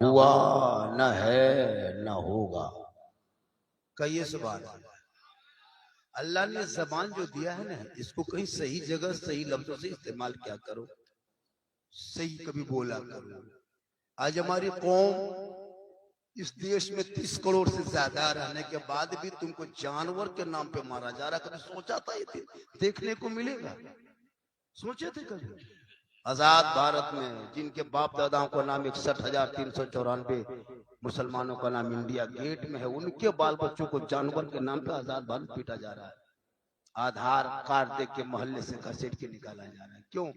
हुआ न है न होगा। कई सवाल है। अल्लाह ने जबान जो दिया है ना, इसको कहीं सही जगह सही लफ्जों से इस्तेमाल क्या करो, सही कभी बोला करो। आज हमारी कौम इस देश में 30 करोड़ से ज्यादा रहने के बाद भी तुमको जानवर के नाम पे मारा जा रहा। कभी सोचा था ये देखने को मिलेगा? सोचे थे कभी? आजाद भारत में जिनके बाप दादाओं का नाम 61,394 मुसलमानों का नाम इंडिया गेट में है, उनके बाल बच्चों को जानवर के नाम पे आजाद भारत पीटा जा रहा है। आधार कार्ड देख के मोहल्ले से घसीट के निकाला जा रहा है। क्यों?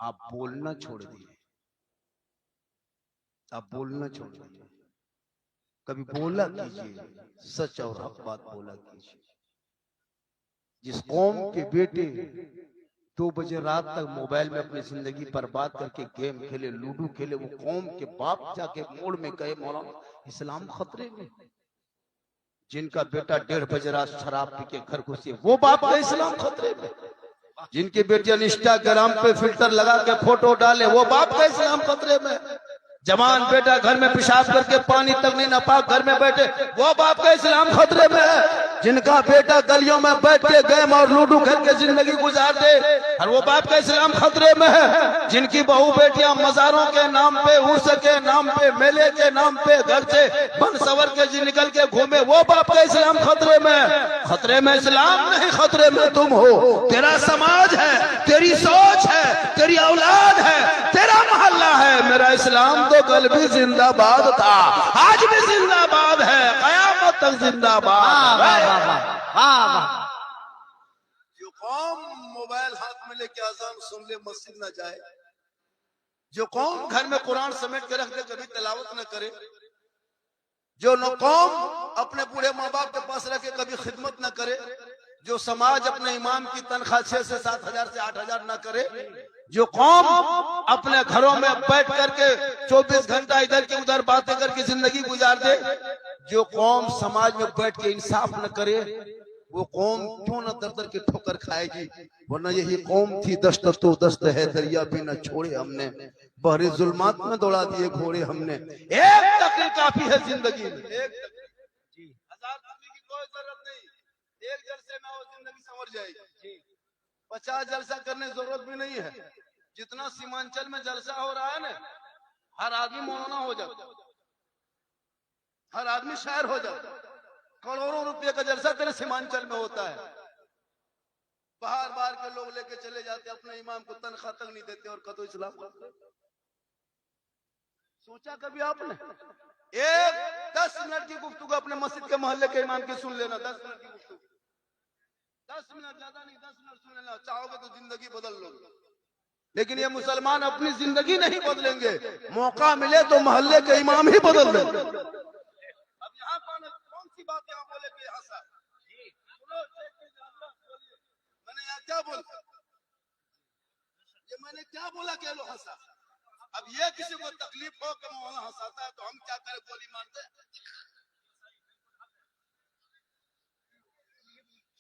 आप बोलना छोड़ दिए। आप बोलना छोड़ दिए। कभी बोला कीजिए, सच और हक बात बोला कीजिए। जिस कौम के बेटे 2 बजे रात तक मोबाइल में अपनी जिंदगी बर्बाद करके गेम खेले, लूडो खेले, वो कौम के बाप जाके मोड़ में कहे मौलाना इस्लाम खतरे में। जिनका बेटा 1:30 बजे रात शराब पी के घर घुसे, वो बाप का इस्लाम खतरे में। जिनकी बेटियां इंस्टाग्राम पे फिल्टर लगा के फोटो डाले, वो बाप का इस्लाम खतरे में। जवान बेटा घर में पेशाब करके पानी तक नहीं नापाक घर में बैठे, वो बाप का इस्लाम खतरे में है। जिनका बेटा गलियों में बैठ के गेम और लूडो खेल के जिंदगी गुजार दे, और वो बाप का इस्लाम खतरे में है। जिनकी बहू बेटियां मजारों के नाम पे, उर्स के नाम पे, मेले के नाम पे घर से बन सवर के निकल के घूमे, वो बाप का इस्लाम खतरे में है। खतरे में इस्लाम नहीं, खतरे में तुम हो। तेरा समाज है, तेरी सोच है, तेरी औलाद है, तेरा मोहल्ला है। मेरा इस्लाम तो कल भी जिंदाबाद था, आज भी जिंदाबाद है, कयामत तक जिंदाबाद। जो कौम मोबाइल हाथ में लेके अजान सुन ले, मस्जिद न जाए, जो कौम घर में कुरान समेट के रख दे, कभी तिलावत न करे, जो कौम अपने बूढ़े माँ बाप के पास रखे कभी खिदमत न करे, जो समाज अपने इमाम की तनख्वाह 6 से 7 हजार से 8 हजार न करे, जो कौम अपने घरों में बैठ करके 24 घंटा इधर की उधर बातें करके जिंदगी गुजार दे, जो कौम समाज में बैठ के इंसाफ न करे, वो कौम क्यों न दर दर की ठोकर खाएगी? वरना यही कौम थी दस्त तो दस्त है, दरिया भी न छोड़े हमने, बहरे जुल्मात में दौड़ा दिए घोड़े हमने। एक तकलीफ काफी है जिंदगी में, एक तकलीफ, हजार करने की कोई जरूरत नहीं। एक जलसे में वो जिंदगी संवर जाएगी। 50 जलसा करने की जरूरत भी नहीं है। जितना सीमांचल में जलसा हो रहा है ना, हर आदमी मौलाना हो जाता, हर आदमी शायर हो जाता। करोड़ों रुपए का जलसा तेरे सीमांचल में होता है। बाहर बाहर के लोग लेके चले जाते, अपने इमाम को तनख्वाह तक नहीं देते और कदो इस्लाम करते। सोचा कभी आपने? एक 10 मिनट की गुफ्तगू अपने मस्जिद के मोहल्ले के इमाम की सुन लेना। 10 मिनट की गुफ्तगू, 10 मिनट, ज्यादा नहीं, 10 मिनट सुन लेना। चाहोगे तो जिंदगी बदल लोगे। लेकिन ये मुसलमान अपनी जिंदगी नहीं बदलेंगे, मौका मिले तो मोहल्ले के इमाम ही बदल देंगे। अब यहाँ कौन सी बात यहाँ बोले कि हंसा? मैंने यहाँ क्या बोला? ये मैंने क्या बोला कि लो हंसा? अब ये किसी को तकलीफ हो कि मौलाना हंसाता है, तो हम क्या करें? गोली मारते?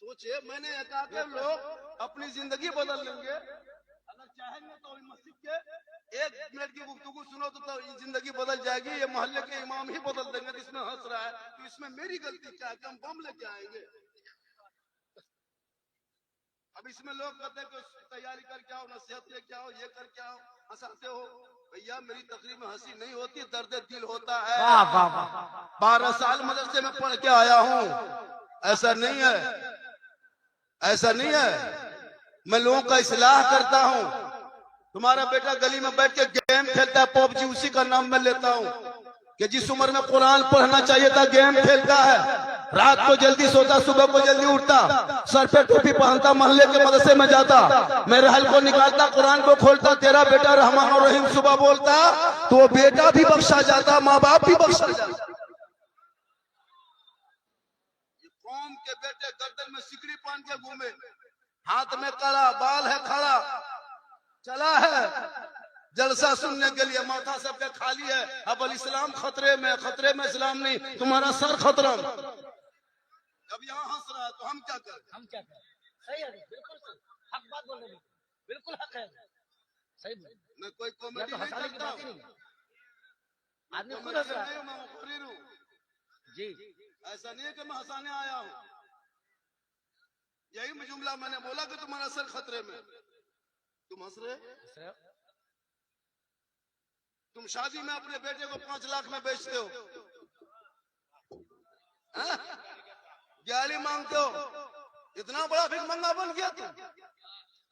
सोचिए, मैंने कहा कि लोग अपनी जिंदगी बदल लेंगे अगर चाहेंगे तो। मस्जिद के 1 मिनट की गुफ्तगू सुनो तो जिंदगी बदल जाएगी। ये मोहल्ले के इमाम ही बदल देंगे। इसमें हंस रहा है तो इसमें मेरी गलती क्या है कि हम बम लेके आएंगे? अब इसमें लोग कहते हैं कि तैयारी करके आओ, नसीहत लेके आओ, ये करके आओ, हंसाते हो। भैया मेरी तकरीर में हंसी नहीं होती, दर्द दिल होता है। 12 साल मदरसे में पढ़ के आया हूँ। ऐसा नहीं है, ऐसा नहीं है। मैं लोगों का इस्लाह करता हूँ। तुम्हारा बेटा गली में बैठ के गेम खेलता है, पबजी, उसी का नाम मैं लेता हूँ कि जिस उम्र में कुरान पढ़ना चाहिए था गेम खेलता है। रात को जल्दी सोता, सुबह को जल्दी उठता, सर पे टोपी पहनता, मोहल्ले के मदरसे में जाता, मैं रहल को निकालता, कुरान को खोलता। तेरा बेटा रहमान और रहीम सुबह बोलता तो वो बेटा भी बख्शा जाता, माँ बाप भी बख्शा जाता। कौम के बेटे गर्दन में सिकड़ी पहन के घूमे, हाथ में कड़ा, बाल है खड़ा, चला है जलसा सुनने के लिए, माथा सबके खाली है। अब इस्लाम खतरे में, खतरे में इस्लाम नहीं, तुम्हारा सर खतरा में। जब यहाँ हंस रहा है तो हम क्या करें? हम क्या करें? सही है, बिल्कुल हक बात बोल रहे, बिल्कुल हक है, सही। मैं कोई कॉमेडी नहीं करता हूँ, आदमी खुद हंस रहा है। मैं मुखबिर हूँ जी, ऐसा नहीं है कि मैं हंसाने आया हूँ। यही जुमला मैंने बोला कि तुम्हारा सर खतरे में। तुम हंस रहे। तुम शादी में अपने बेटे को 5 लाख में बेचते हो, गाली मांगते हो, इतना बड़ा भिखमंगा बन गया तुम।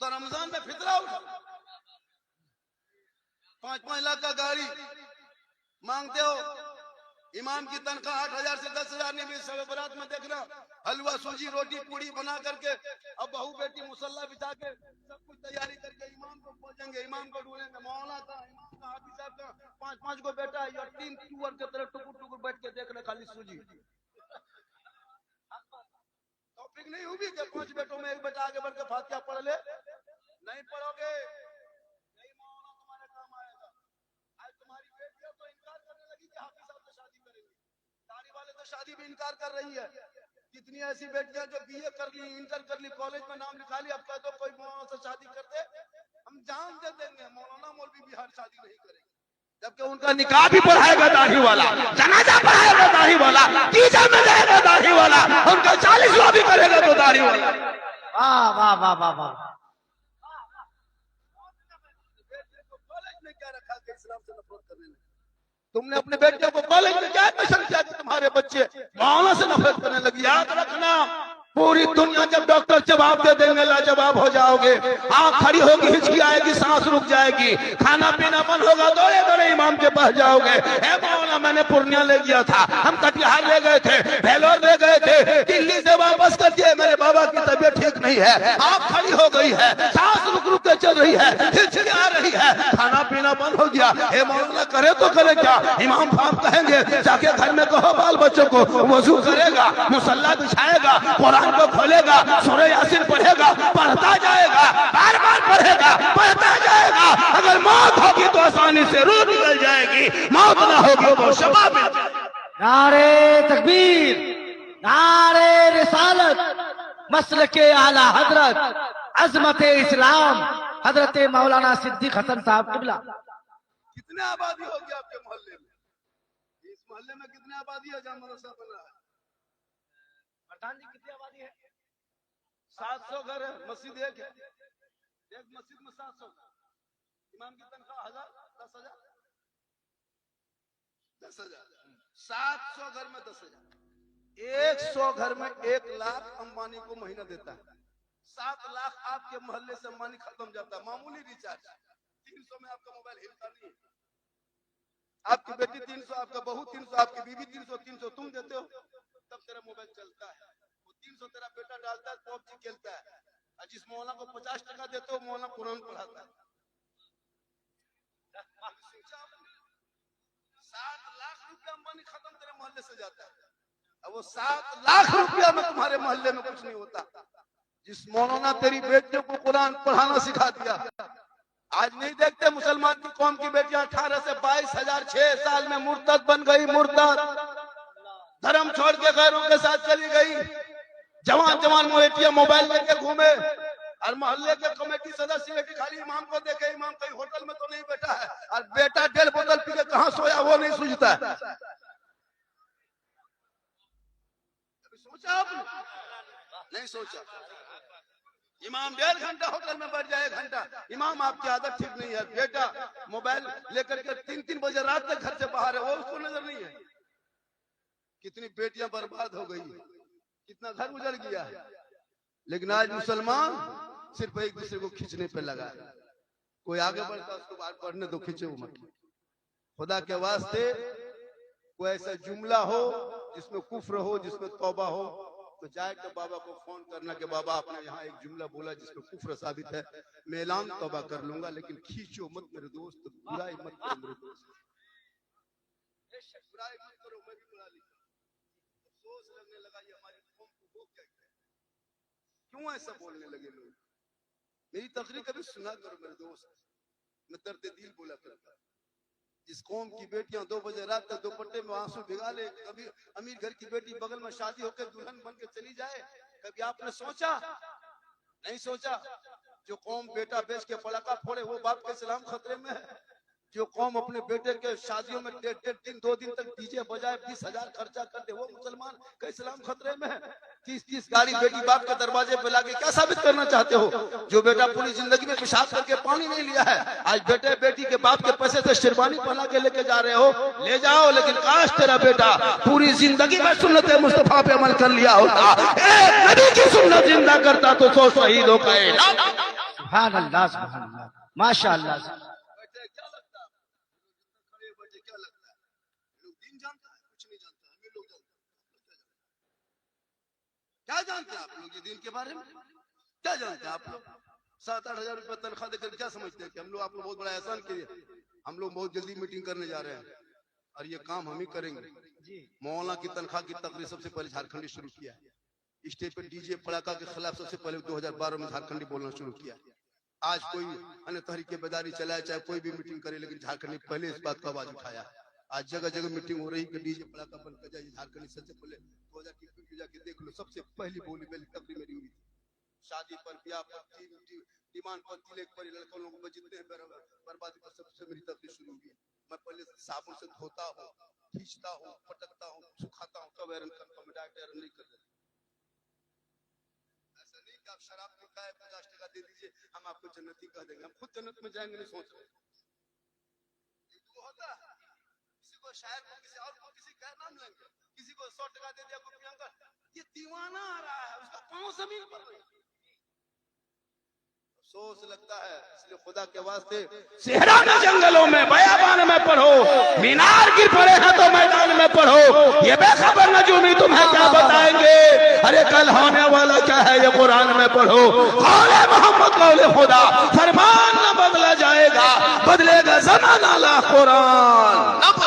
तो रमजान में फितरा उठा 5-5 लाख का गाड़ी मांगते हो। इमाम की तनख्वाह 8,000 से 10,000 नहीं भी। सब बरात में देखना हलवा सूजी रोटी पूड़ी बना करके अब बहू बेटी मुसल्ला बिछा के सब कुछ तैयारी करके इमाम को पहुंचेंगे, इमाम को ढूंढेंगे। मौला था, इमाम का, हाफिज साहब का 5-5 को बेटा या 3 टूअर के तरह टुकुर टुकुर बैठ के देख रहे खाली सूजी। टॉपिक नहीं होगी कि 5 बेटों में एक बेटा आगे बढ़ के फातिहा पढ़ ले। नहीं पढ़ोगे, नहीं मौला तुम्हारे काम आएगा। आज तुम्हारी बेटियां तो इनकार करने लगी कि हाफिज साहब से शादी करेंगे। दाढ़ी वाले तो शादी भी इनकार कर रही है। कितनी ऐसी बेटियां जो बीए कर ली, इंटर कर ली, कॉलेज में नाम लिखा लिया, अब कह दो कोई मौलाना से शादी कर दे, हम जान दे देंगे मौलाना मौलवी बिहार शादी नहीं करेंगे। जबकि उनका निकाह भी पढ़ाएगा दाढ़ी वाला, जनाजा पढ़ाएगा दाढ़ी वाला, टीचर में जाएगा दाढ़ी वाला, उनका 40वां भी करेगा तो दाढ़ी वाला। वाह वाह वाह वाह वाह। कॉलेज में क्या रखा कि इस्लाम से नफरत करने लगे? तुमने अपने बेटे को कॉलेज में क्या एडमिशन किया कि तुम्हारे बच्चे मौलाना से नफरत करने लगी? याद रखना, पूरी दुनिया जब डॉक्टर जवाब दे देंगे लाजवाब हो जाओगे। आंख खड़ी होगी, हिचकी आएगी, सांस रुक जाएगी, खाना पीना बंद होगा, दौड़े दौड़े इमाम के पास जाओगे। हे मौलाना मैंने पूर्णिया ले गया था, हम कटिहार ले गए थे, भेलोर ले गए थे, दिल्ली से वापस कर दिए, मेरे बाबा की तबीयत ठीक नहीं है, आंख खड़ी हो गई है, सांस रुक रुक के चल रही है, हिचकी आ रही है, खाना पीना बंद हो गया। हे मौलाना करे तो करे क्या? इमाम साहब कहेंगे जाके घर में कहो बाल बच्चों को वजू करेगा, मुसल्ला बिछाएगा, कुरान को खोलेगा, सूरह यासीन पढ़ेगा, पढ़ता जाएगा, बार बार पढ़ेगा, पढ़ता जाएगा। अगर मौत होगी तो आसानी से रूह निकल जाएगी, मौत ना होगी तो शफा मिल जाएगी। नारे तकबीर, नारे रिसालत, मसलके आला हजरत, अजमत इस्लाम, हजरत मौलाना सिद्दीक हसन साहब किबला। कितने आबादी होगी आपके मोहल्ले में? इस मोहल्ले में कितने आबादी है जहाँ मदरसा बन रहा है? प्रधान जी कितनी आबादी है? 700 घर है, मस्जिद एक है, एक मस्जिद में 700 घर। इमाम की तनख्वाह 1,000, 10,000, 10,000, 700 घर में 10,000, 100 घर में 1 लाख अंबानी को महीना देता है। 7 लाख आपके मोहल्ले से अंबानी खत्म जाता है। मामूली रिचार्ज 300 में आपका मोबाइल हिलता नहीं है। आपकी बेटी 300, आपका बहू 300, आपकी बीवी 300, 300 तुम देते हो तब तेरा मोबाइल चलता है। वो 300 तेरा बेटा डालता है, पबजी खेलता है। और जिस मौलाना को 50 टका देते हो मौलाना कुरान पढ़ाता है। 7 लाख रुपया अंबानी खत्म तेरे मोहल्ले से जाता है। अब वो 7 लाख रुपया में तुम्हारे मोहल्ले में कुछ नहीं होता। जिस मौलाना तेरी बेटियों को कुरान पढ़ाना सिखा दिया, आज नहीं देखते मुसलमान की कौम की बेटियां 18 से 22,000 6 साल में मुर्तद बन गई। मुर्तद धर्म छोड़ के गैरों के साथ चली गई। जवान जवान बेटियां मोबाइल लेके घूमे और मोहल्ले के कमेटी सदस्य बेटी खाली इमाम को देखे, इमाम कहीं होटल में तो नहीं बैठा है और बेटा 1.5 बोतल पी के कहां सोया वो नहीं सूझता है। सोचा आपने? नहीं सोचा। इमाम 1.5 घंटा होटल में बैठ जाए, 1 घंटा। इमाम आपकी आदत ठीक नहीं है। बेटा मोबाइल लेकर के 3-3 बजे रात तक घर से बाहर है, वो उसको नजर नहीं है। कितनी बेटियां बर्बाद हो गई, कितना घर उजड़ गया है। लेकिन आज मुसलमान सिर्फ एक दूसरे को खींचने पे लगा है। कोई आगे बढ़ता उसको बात पढ़ने दो, खींचे वो मत। खुदा के वास्ते कोई ऐसा जुमला हो जिसमें कुफ्र हो, जिसमें तौबा हो, तो जाए के बाबा को फोन करना कि बाबा आपने यहाँ एक जुमला बोला जिसमें कुफ्र साबित है, मैं ऐलान तौबा कर लूंगा, लेकिन खींचो मत मेरे दोस्त, बुराई मत करो मेरे दोस्त, बुराई मत करो। मैं भी बुरा लिखा, अफसोस लगने लगा ये हमारी कौम को वो क्या कहते, क्यों ऐसा बोलने लगे लोग। मेरी तकरीर कभी सुना करो मेरे दोस्त, मैं दर्द दिल बोला करता। जिस कौम की बेटियां 2 बजे रात तक दुपट्टे में आंसू भिगा ले, कभी अमीर घर की बेटी बगल में शादी होकर दुल्हन बन के चली जाए, कभी आपने सोचा? नहीं सोचा। जो कौम बेटा बेच के पड़ाका फोड़े वो बाप के सलाम खतरे में है। जो कौम अपने बेटे के शादियों में 1.5 दिन 2 दिन तक डीजे बजाए 20,000 खर्चा कर दे, वो मुसलमान का इस्लाम खतरे में है। 30-30 गाड़ी बेटी बाप के दरवाजे पे लाके क्या साबित करना चाहते हो? जो बेटा पूरी जिंदगी में पेशाब करके पानी नहीं लिया है, आज बेटे बेटी के बाप के पैसे से शेरवानी पहना के लेके जा रहे हो, ले जाओ, लेकिन काश तेरा बेटा पूरी जिंदगी में सुन्नत मुस्तफा पे अमल कर लिया होता, एक नबी की सुन्नत जिंदा करता तो 100 शहीदों का इनाम। सुभान अल्लाह, माशाअल्लाह। क्या जानते हैं आप लोग ये दिन के बारे में? क्या जानते हैं आप लोग? 7-8 हजार रुपए तनख्वाह देकर क्या समझते हैं कि हम लोग आप लोग बहुत बड़ा एहसान किए, हम लोग बहुत जल्दी मीटिंग करने जा रहे हैं और ये काम हम ही करेंगे। मौलाना की तनख्वाह की तकरीर सबसे पहले झारखंडी शुरू किया, स्टेज पे डीजे पड़ाका के खिलाफ सबसे पहले 2012 में झारखंडी बोलना शुरू किया। आज कोई अन्य तहरीक बेदारी चलाए, चाहे कोई भी मीटिंग करे, लेकिन झारखंडी पहले इस बात का आवाज उठाया। आज जगह जगह मीटिंग हो रही कि डीजे पड़ाका बंद कर जाए। झारखंडी सबसे पहले 2021 जाके देख लो, सबसे पहली बोली मेरी तकरीर मेरी हुई थी। शादी पर, ब्याह पर, डिमांड पर, तिलक पर, लड़कों लोगों पर जितने बर्बादी पर सबसे मेरी तकरीर शुरू हुई। मैं पहले साबुन से धोता हूँ, खींचता हूँ, पटकता हूँ, सुखाता हूँ, तब आयरन करता हूँ। मैं डायरेक्ट आयरन नहीं कर देता। ऐसा नहीं कि आप शराब पीता है 50 टका दे दीजिए हम आपको जन्नती कह देंगे, हम खुद जन्नत में जाएंगे नहीं सोच रहे। होता है किसी को शायर को, किसी और को, किसी का नाम लेंगे, किसी को 100 टका दे दिया कोई अंकल, ये दीवाना आ रहा है, उसका पांव जमीन पर नहीं। अफसोस लगता है, इसलिए खुदा के वास्ते सेहरा में, जंगलों में, बयाबान में पढ़ो, मीनार गिर पड़े हैं तो मैदान में पढ़ो, ये बेखबर नजूमी तुम्हें क्या बताएंगे, अरे कल होने वाला क्या है ये कुरान में पढ़ो। कौले मोहम्मद कौले खुदा, फरमान न बदला जाएगा, बदलेगा ज़माना ला कुरान।